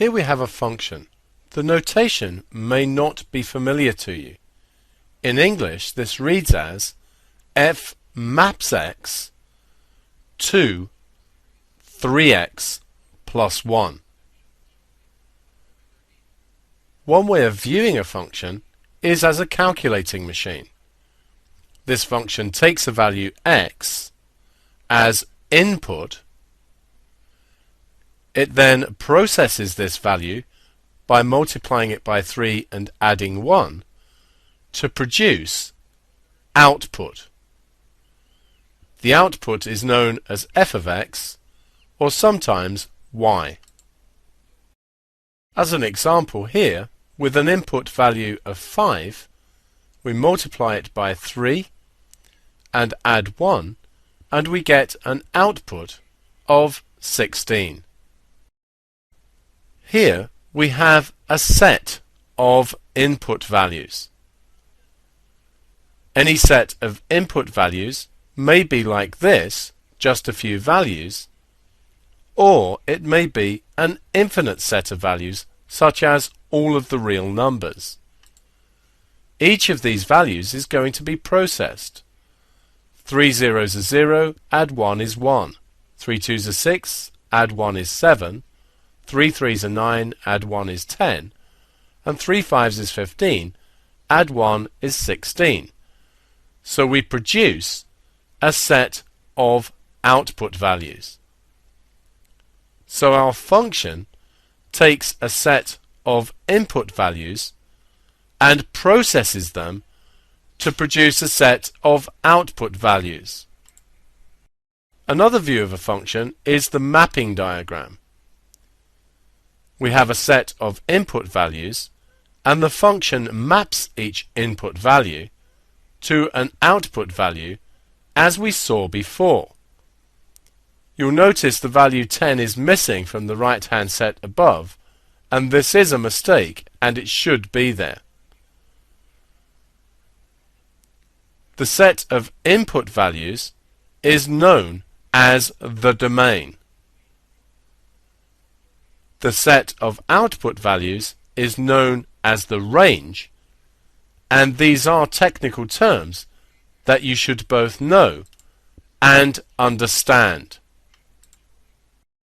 Here we have a function. The notation may not be familiar to you. In English, this reads as f maps x to 3x plus 1. One way of viewing a function is as a calculating machine. This function takes a value x as input. It then processes this value by multiplying it by 3 and adding 1 to produce output. The output is known as f of x, or sometimes y. As an example here, with an input value of 5, we multiply it by 3 and add 1, and we get an output of 16. Here we have a set of input values. Any set of input values may be like this, just a few values, or it may be an infinite set of values, such as all of the real numbers. Each of these values is going to be processed. 3 zeros are 0, add 1 is 1. 3 twos are 6, add 1 is 7. 3 threes are 9, add 1 is 10. And 3 fives is 15, add 1 is 16. So we produce a set of output values. So our function takes a set of input values and processes them to produce a set of output values. Another view of a function is the mapping diagram. We have a set of input values, and the function maps each input value to an output value as we saw before. You'll notice the value 10 is missing from the right-hand set above, and this is a mistake, and it should be there. The set of input values is known as the domain. The set of output values is known as the range, and these are technical terms that you should both know and understand.